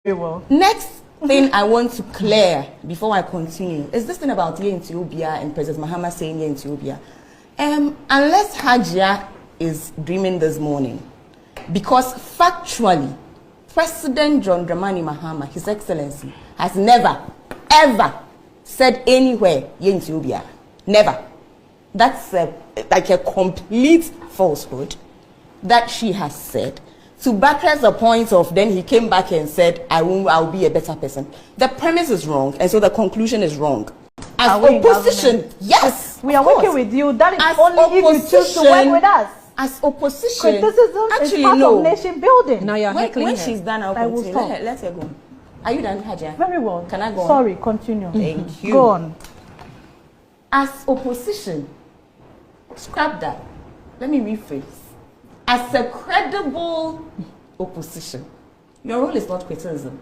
Very well. Next thing I want to clear before I continue is this thing about Ye Ethiopia and President Mahama saying Ye Ethiopia. Unless Hajia is dreaming this morning, because factually, President John Dramani Mahama, His Excellency, has never, ever said anywhere Ye Ethiopia. Never. That's like a complete falsehood that she has said. To buttress the point of then he came back and said, I'll be a better person. The premise is wrong, and so the conclusion is wrong. As opposition, yes, we are working with you. That is as only if you choose to work with us. As opposition, criticism is part of nation building. Now you're heckling when she's done, I'll continue. Let her go. Are you done, Hajia? Very well. Can I go on? Sorry, continue. Thank you. Go on. As opposition, scrap that. Let me rephrase. As a credible opposition, your role is not criticism.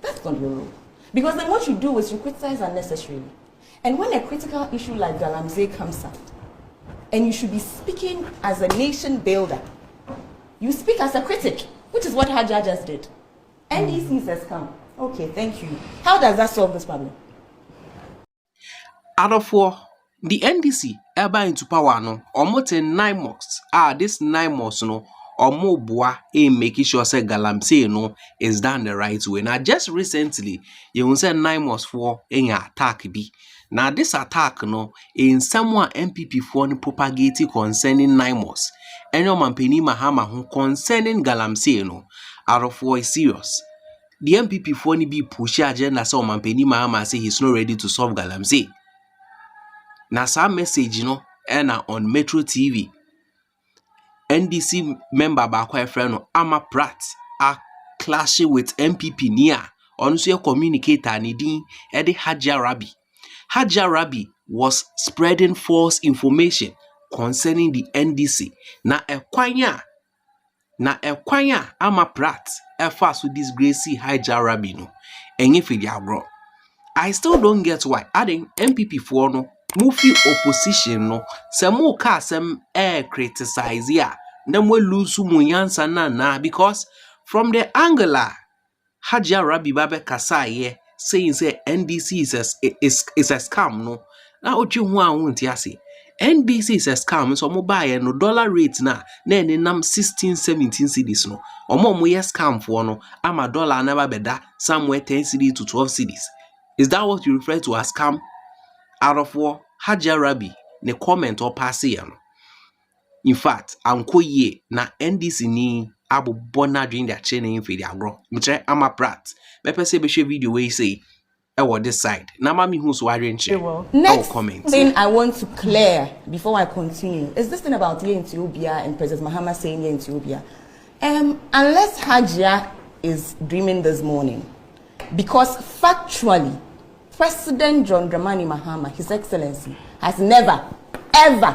That's not your role. Because then what you do is you criticize unnecessarily. And when a critical issue like Galamsey comes up, and you should be speaking as a nation builder, you speak as a critic, which is what Hajia just did. NDC says come. Okay, thank you. How does that solve this problem? Out of the NDC ever into power no almost 9 months. This 9 months no almost boa in making sure say Galamsey no is done the right way. Now just recently you say 9 months for any attack be. Now this attack no in someone MPP for propagating concerning 9 months. And your man Penny Mahama who concerning Galamsey no out of is serious. The MPP for ni be push agenda so man Penny Mahama say he's not ready to solve Galamsey. Na some message on Metro TV. NDC member bakwa friend Ama Pratt are clashing with MPP near on so communicator ni din ede Hajia Rabi. Hajia Rabi was spreading false information concerning the NDC. Na ekwanya Ama Pratt fast with disgrace Hajia Rabi no. Enye fidi agro. I still don't get why adding MPP for no Mufi opposition no se mo ka sem criticize ya na mo lose mu yansa na because from the angle Hajia Rabi babe kasaye saying say NDC is a scam no na oji hu anwonti ase NDC is a scam so mo buy no dollar rate na nam 16-17 cedis no omo ye scam for no ama dollar never beda somewhere 10 cedis to 12 cedis. Is that what you refer to as scam? Out of Hajia Rabi, ne comment or pass no. In fact, anko ye na NDC ni abu bona during their training for the agro. Mtre Ama Pratt. Me se be share video we say this side. Na mami hu so worry nche. Next thing I want to clear before I continue is this thing about Ye Ethiopia and President Mahama saying Ye Ethiopia. Unless Hajia is dreaming this morning, because factually President John Dramani Mahama, His Excellency, has never, ever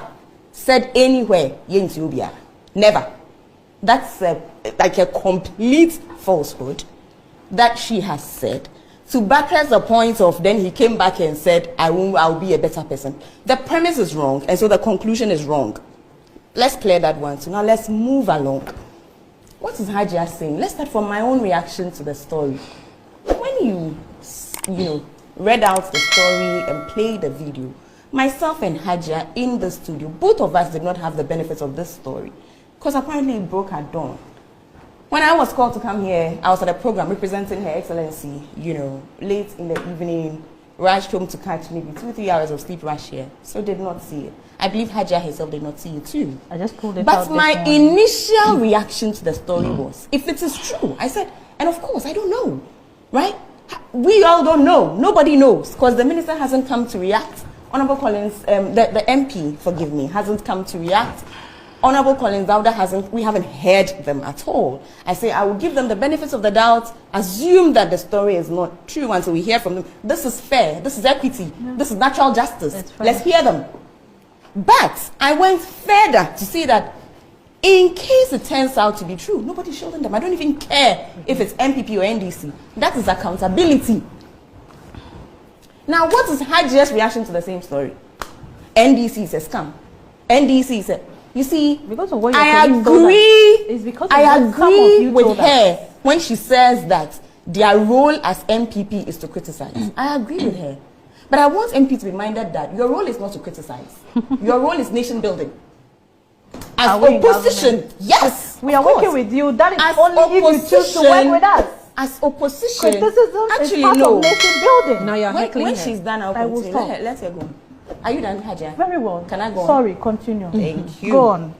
said anywhere Ye Ethiopia. Never. That's like a complete falsehood that she has said. To buttress the point of then he came back and said, I'll be a better person. The premise is wrong, and so the conclusion is wrong. Let's clear that one. So now let's move along. What is Hajia saying? Let's start from my own reaction to the story. When you read out the story and played the video, myself and Hajia in the studio, both of us did not have the benefits of this story because apparently it broke at dawn. When I was called to come here, I was at a program representing Her Excellency, late in the evening, rushed home to catch maybe 2-3 hours of sleep rush here, so did not see it. I believe Hajia herself did not see it too. I just pulled it out. But my initial reaction to the story was, if it is true, I said, and of course, I don't know, right? We all don't know. Nobody knows because the minister hasn't come to react. Honorable Collins, the MP, forgive me, hasn't come to react. Honorable Collins Dauda we haven't heard them at all. I say I will give them the benefits of the doubt, assume that the story is not true until we hear from them. This is fair, this is equity, this is natural justice. Let's hear them. But I went further to see that in case it turns out to be true, nobody's shielding them. I don't even care if it's MPP or NDC. That is accountability. Now, what is Hajia's reaction to the same story? NDC is a scam. NDC is a... You see, because of what I agree with her when she says that their role as MPP is to criticize. I agree with her. But I want MP to be reminded that your role is not to criticize. Your role is nation building. As opposition, yes, we are working with you. That is as only if you choose to work with us. As opposition, criticism actually, is part of nation building. Now you're heckling when she's done, I will stop. Let her go. Are you done, Hajia? Very well. Can I go on? Sorry, continue. Thank you. Go on.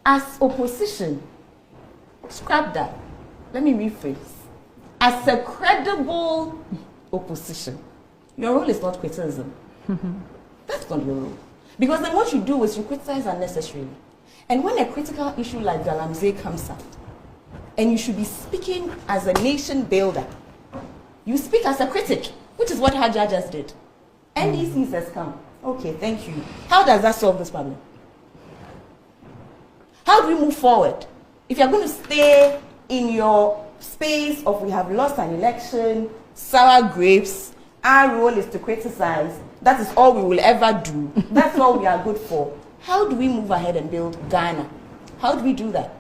As opposition, scrap that. Let me rephrase. As a credible opposition, your role is not criticism. That's not your role. Because then what you do is you criticize unnecessarily. And when a critical issue like Galamsey comes up, and you should be speaking as a nation builder, you speak as a critic, which is what Hajia just did. NDC has come. Okay, thank you. How does that solve this problem? How do we move forward? If you're going to stay in your space of we have lost an election, sour grapes, our role is to criticize, that is all we will ever do, that's all we are good for. How do we move ahead and build Ghana? How do we do that?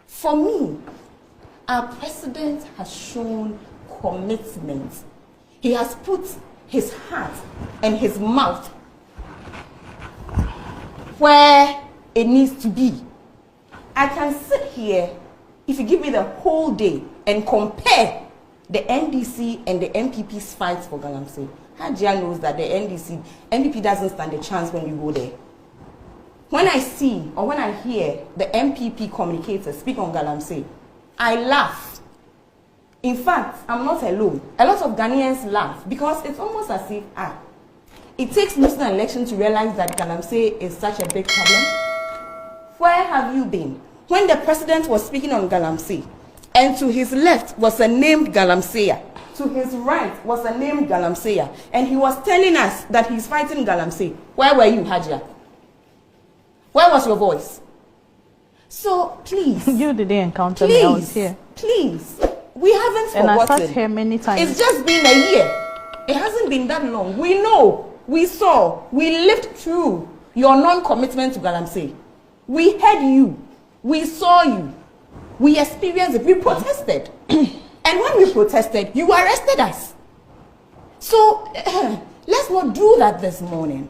For me, our president has shown commitment. He has put his heart and his mouth where it needs to be. I can sit here, if you give me the whole day, and compare the NDC and the MPP's fights for Galamsey. Hajia knows that the MPP doesn't stand a chance when you go there. When I see or when I hear the MPP communicators speak on Galamsey, I laugh. In fact, I'm not alone. A lot of Ghanaians laugh because it's almost as if, it takes losing an election to realize that Galamsey is such a big problem. Where have you been? When the president was speaking on Galamsey, and to his left was a named Galamseya, to his right was a named Galamseya, and he was telling us that he's fighting Galamsey. Where were you, Hajia? Where was your voice? So please, you didn't encounter me. I was here. Please, we haven't forgotten. And I sat here many times. It's just been a year. It hasn't been that long. We know, we saw, we lived through your non-commitment to Galamsey. We heard you, we saw you, we experienced it, we protested. And when we protested, you arrested us. So let's not do that this morning.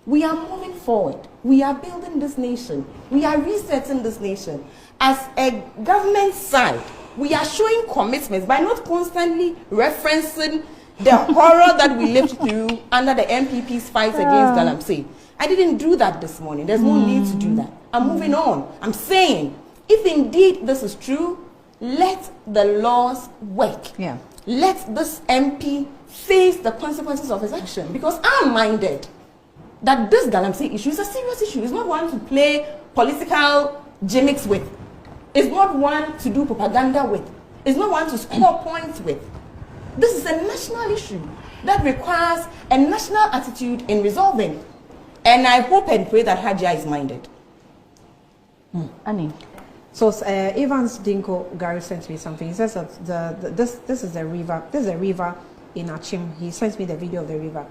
We are moving forward. We are building this nation. We are resetting this nation. As a government side, we are showing commitments by not constantly referencing the horror that we lived through under the MPP's fight against Galamsey. I didn't do that this morning. There's no need to do that. I'm moving on. I'm saying, if indeed this is true, let the laws work. Yeah. Let this MP face the consequences of his action. Because I'm minded that this Galamsey issue is a serious issue. It's not one to play political gimmicks with. It's not one to do propaganda with. It's not one to score points with. This is a national issue that requires a national attitude in resolving. And I hope and pray that Hajia is minded. Annie. So Evans Dinko Gary sent me something. He says that this is a river. This is a river in Achim. He sent me the video of the river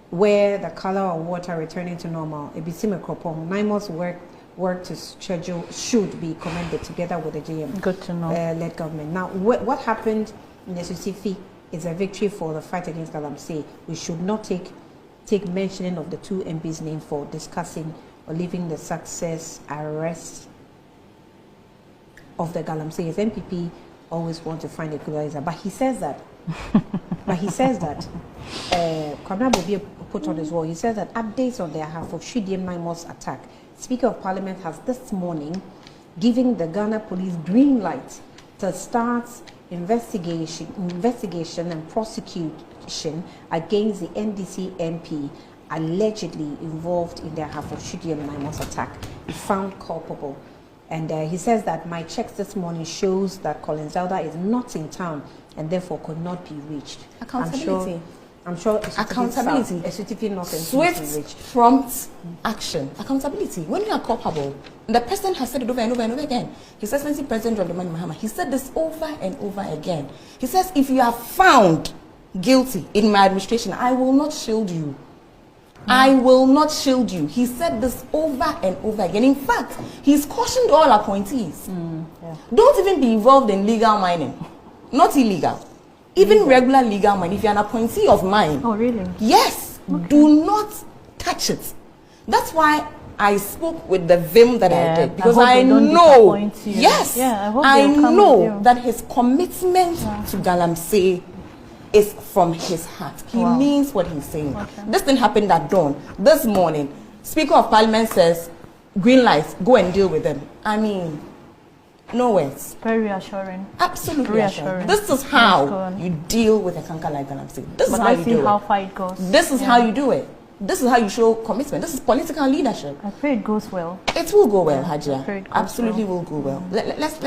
where the color of water returning to normal. Ebisime Kropong. 9 months work to schedule should be commended together with the GM. Good to know. Led government. Now, what happened in the Susifi is a victory for the fight against Galamsey. We should not take mentioning of the two MPs' name for discussing or leaving the success arrest of the Galamsey. As MPP always want to find equalizer, but he says that. Kwabena will be put on as well. He says that updates on their half of Shidiam 9 months attack. Speaker of Parliament has this morning given the Ghana police green light to start investigation and prosecution against the NDC MP allegedly involved in their half of Shidiam 9 months attack. He found culpable. And he says that my checks this morning shows that Colin Zelda is not in town and therefore could not be reached. Accountability. I'm sure accountability. A certificate not Swift, prompt action. Accountability. When you are culpable, the president has said it over and over and over again. His Excellency President Rabi Mahama, he said this over and over again. He says, if you are found guilty in my administration, I will not shield you. I will not shield you. He said this over and over again. In fact, he's cautioned all appointees. Don't even be involved in legal mining. Not illegal. Even regular legal mining. If you're an appointee of mine. Oh, really? Yes. Okay. Do not touch it. That's why I spoke with the vim that I did. Because I know. Yes. Yeah, I know that his commitment to Galamsey is from his heart. He means what he's saying. Okay. This thing happened at dawn. This morning, Speaker of Parliament says, green lights, go and deal with them. I mean, no words. Very reassuring. Absolutely reassuring. This is how you deal with a canker like Galamsey. This is how you do it. How far it goes. This is how you do it. This is how you show commitment. This is political leadership. I pray it goes well. It will go well, Hajia. Absolutely will go well. Let's